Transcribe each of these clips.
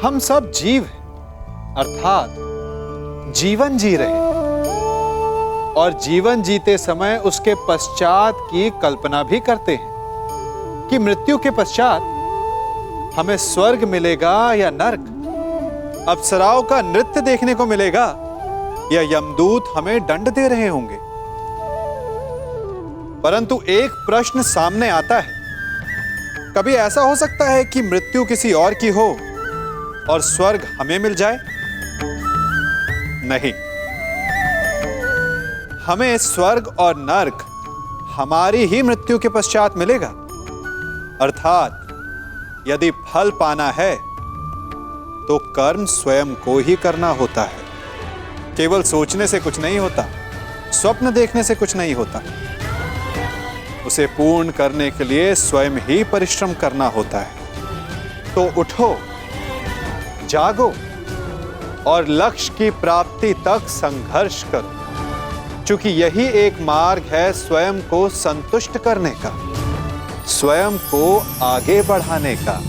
हम सब जीव हैं, अर्थात जीवन जी रहे हैं और जीवन जीते समय उसके पश्चात की कल्पना भी करते हैं कि मृत्यु के पश्चात हमें स्वर्ग मिलेगा या नरक, अप्सराओं का नृत्य देखने को मिलेगा या यमदूत हमें दंड दे रहे होंगे। परंतु एक प्रश्न सामने आता है, कभी ऐसा हो सकता है कि मृत्यु किसी और की हो और स्वर्ग हमें मिल जाए? नहीं, हमें स्वर्ग और नरक हमारी ही मृत्यु के पश्चात मिलेगा। अर्थात यदि फल पाना है तो कर्म स्वयं को ही करना होता है। केवल सोचने से कुछ नहीं होता, स्वप्न देखने से कुछ नहीं होता। उसे पूर्ण करने के लिए स्वयं ही परिश्रम करना होता है। तो उठो, जागो और लक्ष्य की प्राप्ति तक संघर्ष करो, क्योंकि यही एक मार्ग है स्वयं को संतुष्ट करने का, स्वयं को आगे बढ़ाने का।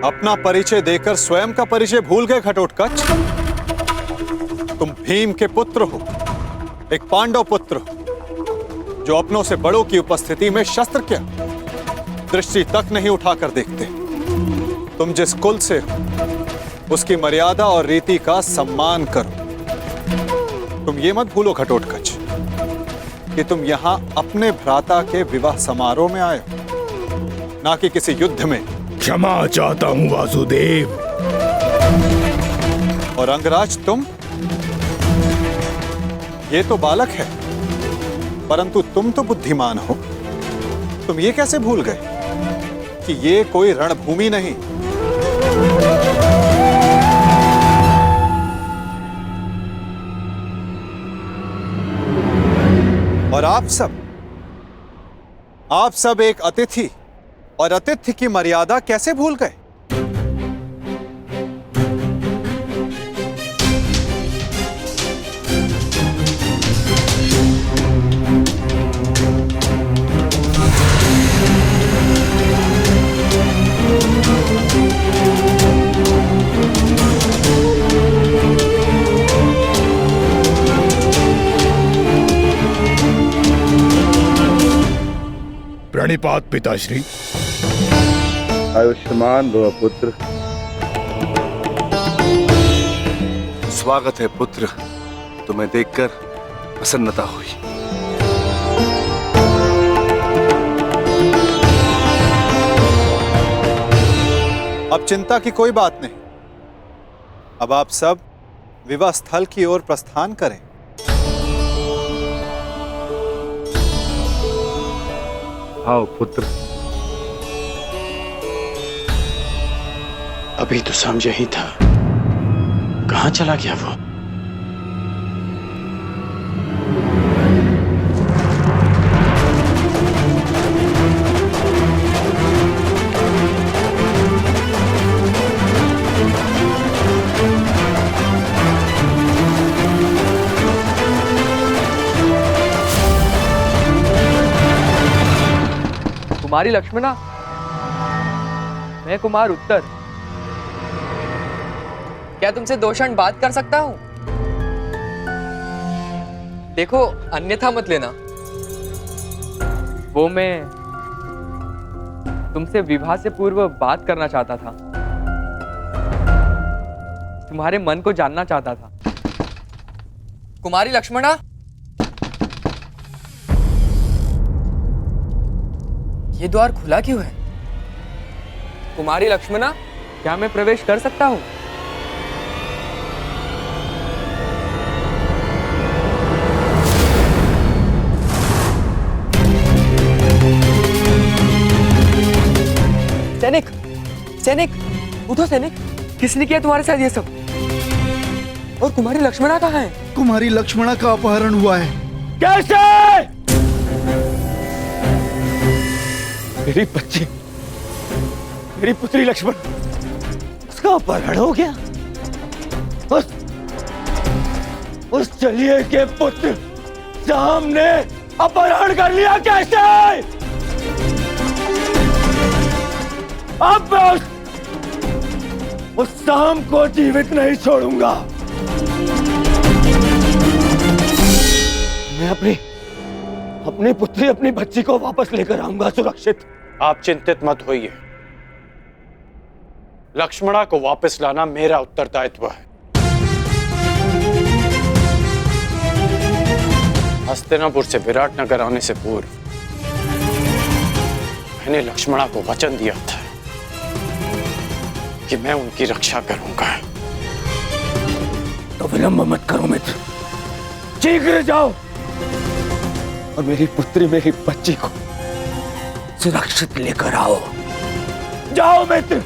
अपना परिचय देकर स्वयं का परिचय भूल गए घटोत्कच? तुम भीम के पुत्र हो, एक पांडव पुत्र हो, जो अपनों से बड़ों की उपस्थिति में शस्त्र क्या दृष्टि तक नहीं उठाकर देखते। तुम जिस कुल से हो उसकी मर्यादा और रीति का सम्मान करो। तुम ये मत भूलो घटोत्कच कि तुम यहां अपने भ्राता के विवाह समारोह में आए हो, ना कि किसी युद्ध में। क्षमा चाहता हूं वासुदेव। और अंगराज तुम, ये तो बालक है, परंतु तुम तो बुद्धिमान हो। तुम ये कैसे भूल गए कि ये कोई रणभूमि नहीं, और आप सब एक अतिथि और अतिथि की मर्यादा कैसे भूल गए? प्रणिपात पिताश्री। आयुष्मान भव पुत्र। स्वागत है पुत्र, तुम्हें देखकर प्रसन्नता हुई। अब चिंता की कोई बात नहीं। अब आप सब विवाह स्थल की ओर प्रस्थान करें। आओ पुत्र। अभी तो समझ ही था, कहां चला गया वो? कुमारी लक्ष्मणा, मैं कुमार उत्तर। क्या तुमसे 2 क्षण बात कर सकता हूं? देखो, अन्यथा मत लेना। वो मैं तुमसे विवाह से पूर्व बात करना चाहता था, तुम्हारे मन को जानना चाहता था। कुमारी लक्ष्मणा, ये द्वार खुला क्यों है? कुमारी लक्ष्मणा, क्या मैं प्रवेश कर सकता हूं? सैनिक, सैनिक, उठो सैनिक। किसने किया तुम्हारे साथ ये सब? और कुमारी लक्ष्मणा कहाँ है? कुमारी लक्ष्मणा का अपहरण हुआ है। कैसे? मेरी बच्ची, मेरी पुत्री लक्ष्मण, उसका अपहरण हो गया। उस चलिए के पुत्र सामने अपहरण कर लिया। कैसे? अब मैं उस शाम को जीवित नहीं छोड़ूंगा। मैं अपनी पुत्री, अपनी बच्ची को वापस लेकर आऊंगा सुरक्षित। आप चिंतित मत होइए, लक्ष्मणा को वापस लाना मेरा उत्तरदायित्व है। हस्तिनापुर से विराटनगर आने से पूर्व मैंने लक्ष्मणा को वचन दिया था कि मैं उनकी रक्षा करूंगा। तो विलंब मत करो मित्र, शीघ्र जाओ और मेरी पुत्री, मेरी बच्ची को सुरक्षित लेकर आओ। जाओ मित्र,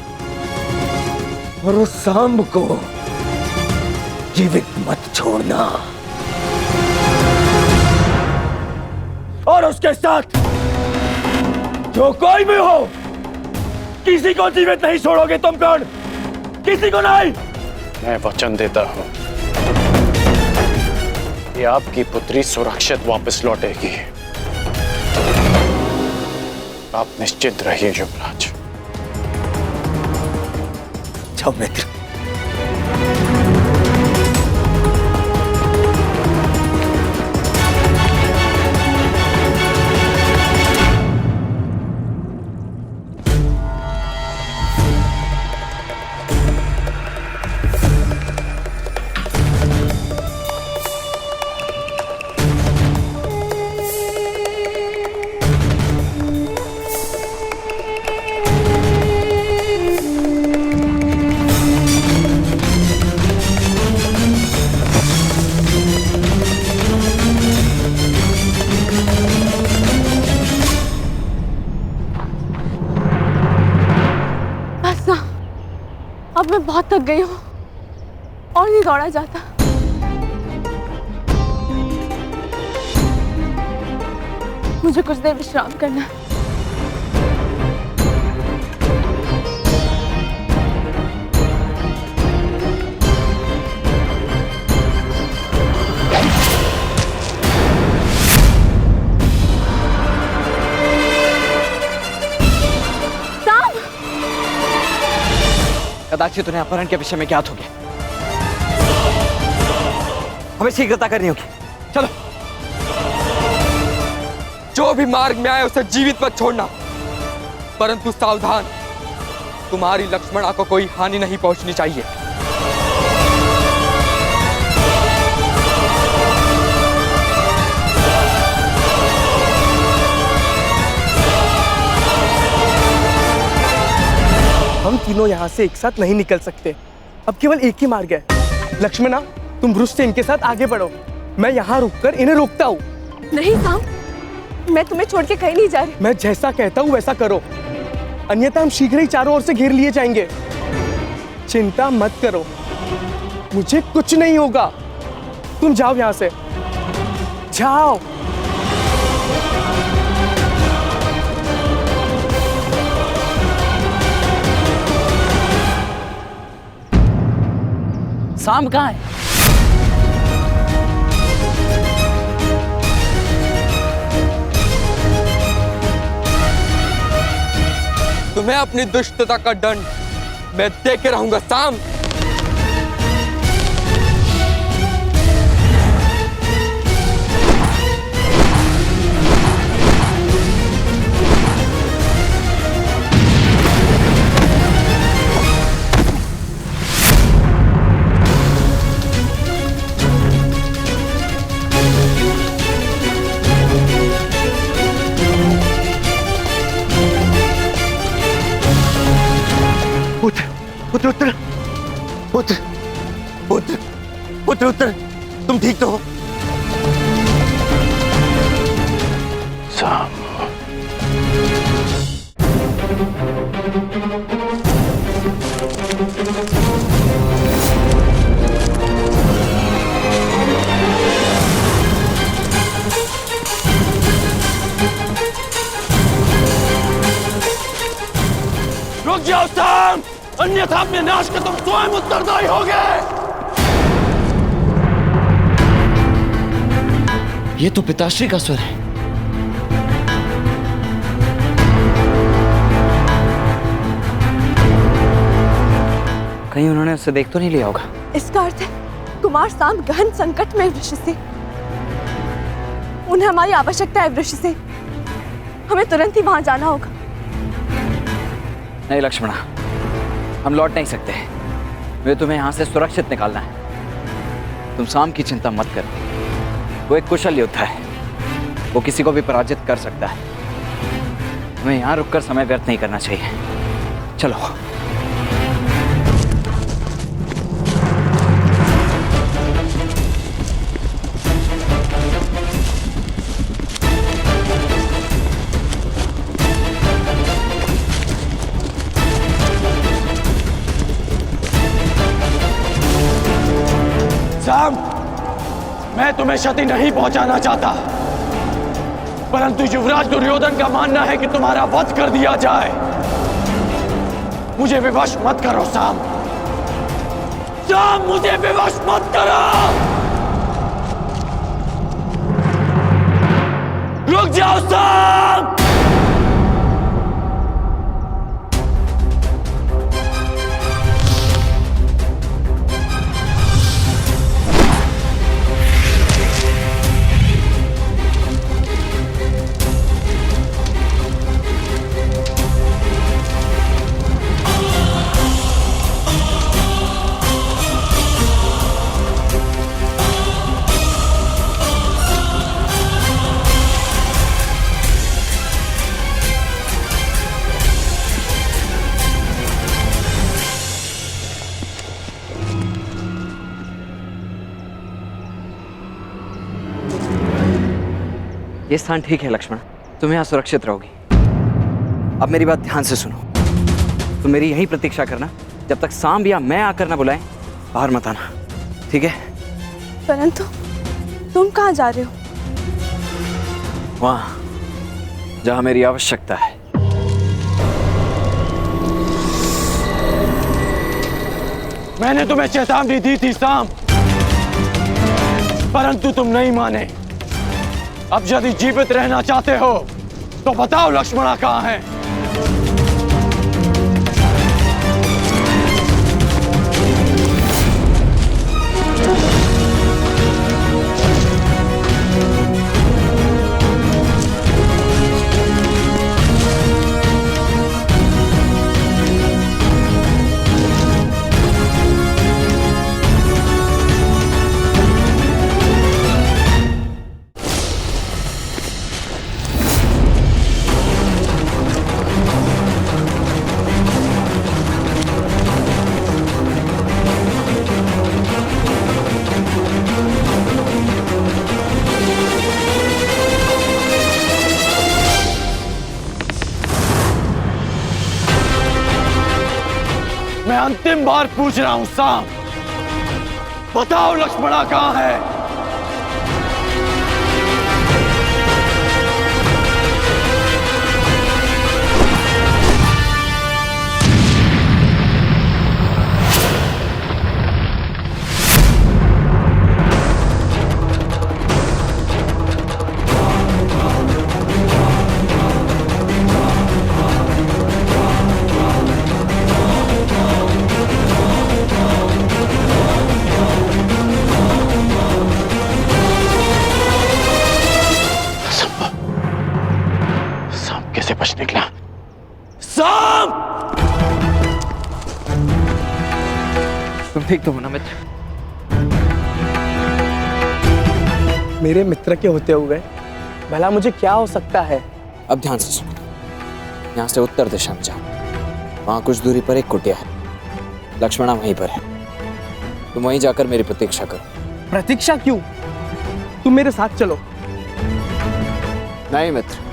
और उस सांब को जीवित मत छोड़ना। और उसके साथ जो कोई भी हो, किसी को जीवित नहीं छोड़ोगे तुम। कौन? किसी को नहीं। मैं वचन देता हूं कि आपकी पुत्री सुरक्षित वापस लौटेगी। आप निश्चित रहिए युवराज। जाओ मित्र। मैं बहुत थक गई हूँ और नहीं दौड़ा जाता। मुझे कुछ देर विश्राम करना है। कदाचित उन्हें अपहरण के विषय में ज्ञात हो गया। हमें शीघ्रता करनी होगी। चलो। जो भी मार्ग में आए उसे जीवित मत छोड़ना, परंतु सावधान, तुम्हारी लक्ष्मणा को कोई हानि नहीं पहुंचनी चाहिए। हम तीनों यहाँ से एक साथ नहीं निकल सकते। अब केवल एक ही मार्ग है। लक्ष्मणा, तुम ब्रुश से इनके साथ आगे बढ़ो, मैं यहाँ रुककर इन्हें रोकता हूँ। नहीं साम, मैं तुम्हें छोड़ के कहीं नहीं जा रही। मैं जैसा कहता हूँ वैसा करो, अन्यथा हम शीघ्र ही चारों ओर से घेर लिए जाएंगे। चिंता मत करो, मुझे कुछ नहीं होगा। तुम जाओ यहाँ से, जाओ। साम कहाँ है? तुम्हें अपनी दुष्टता का दंड मैं दे के रहूंगा साम। पुत्र उत्तर, पुत्र पुत्र पुत्र उत्तर, तुम ठीक तो हो? साम, रुक जाओ साम, अन्यथा अपने नाश के तुम स्वयं उत्तरदायी होगे। ये तो पिताश्री का स्वर है। कहीं उन्होंने उसे देख तो नहीं लिया होगा। इसका अर्थ है कुमार साम गहन संकट में वृक्ष से। उन्हें हमारी आवश्यकता है वृक्ष से। हमें तुरंत ही वहां जाना होगा। नहीं लक्ष्मणा, हम लौट नहीं सकते। वे तुम्हें यहाँ से सुरक्षित निकालना है। तुम साम की चिंता मत करो, वो एक कुशल योद्धा है। वो किसी को भी पराजित कर सकता है। हमें यहाँ रुककर समय व्यर्थ नहीं करना चाहिए। चलो। साम, मैं तुम्हें क्षति नहीं पहुंचाना चाहता, परंतु युवराज दुर्योधन का मानना है कि तुम्हारा वध कर दिया जाए। मुझे विवश मत करो साम, साम मुझे विवश मत करो। रुक जाओ साम। ये स्थान ठीक है लक्ष्मण, तुम यहाँ सुरक्षित रहोगी। अब मेरी बात ध्यान से सुनो। तुम मेरी यहीं प्रतीक्षा करना, जब तक सांब या मैं आकर ना बुलाएं, बाहर मत आना, ठीक है? परंतु तुम कहाँ जा रहे हो? वहां जहां मेरी आवश्यकता है। मैंने तुम्हें चेतावनी दी थी सांब, परंतु तुम नहीं माने। अब यदि जीवित रहना चाहते हो तो बताओ लक्ष्मणा कहाँ है? मैं अंतिम बार पूछ रहा हूं सांब, बताओ लक्ष्मणा कहाँ है? कैसे बच निकला? सांब! तुम ठीक तो हो ना मित्र? मेरे मित्र के होते हुए भला मुझे क्या हो सकता है? अब ध्यान से सुनो। यहाँ से उत्तर दिशा में जाओ, वहां कुछ दूरी पर एक कुटिया है, लक्ष्मणा वहीं पर है। तुम वहीं जाकर मेरी प्रतीक्षा करो। प्रतीक्षा क्यों? तुम मेरे साथ चलो। नहीं मित्र,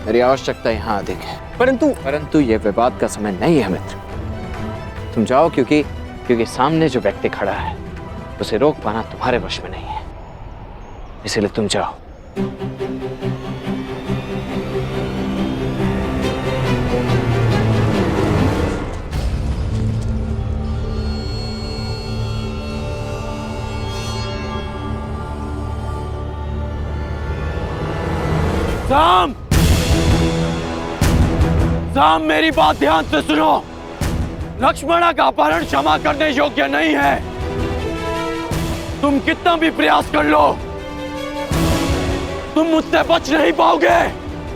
मेरी आवश्यकता यहाँ अधिक है। परंतु यह विवाद का समय नहीं है मित्र। तुम जाओ, क्योंकि सामने जो व्यक्ति खड़ा है उसे रोक पाना तुम्हारे वश में नहीं है, इसलिए तुम जाओ। सांब! सांब, मेरी बात ध्यान से सुनो। लक्ष्मणा का अपहरण क्षमा करने योग्य नहीं है। तुम कितना भी प्रयास कर लो, तुम मुझसे बच नहीं पाओगे।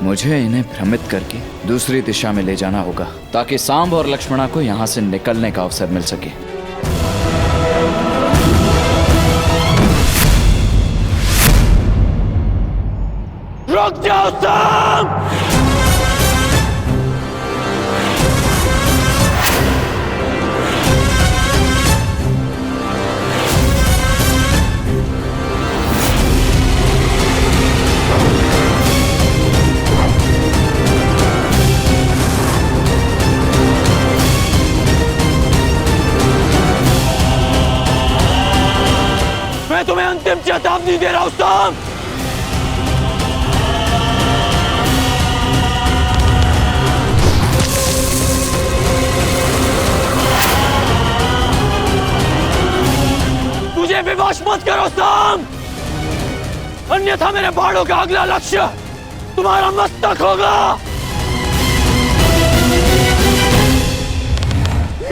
मुझे इन्हें भ्रमित करके दूसरी दिशा में ले जाना होगा, ताकि सांब और लक्ष्मणा को यहाँ से निकलने का अवसर मिल सके। रुक जाओ सांब! मैं तुम्हें अंतिम चेतावनी दे रहा हूं सांब! मुझे विवश मत करो सांब, अन्यथा मेरे बाणों का अगला लक्ष्य तुम्हारा मस्तक होगा।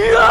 या!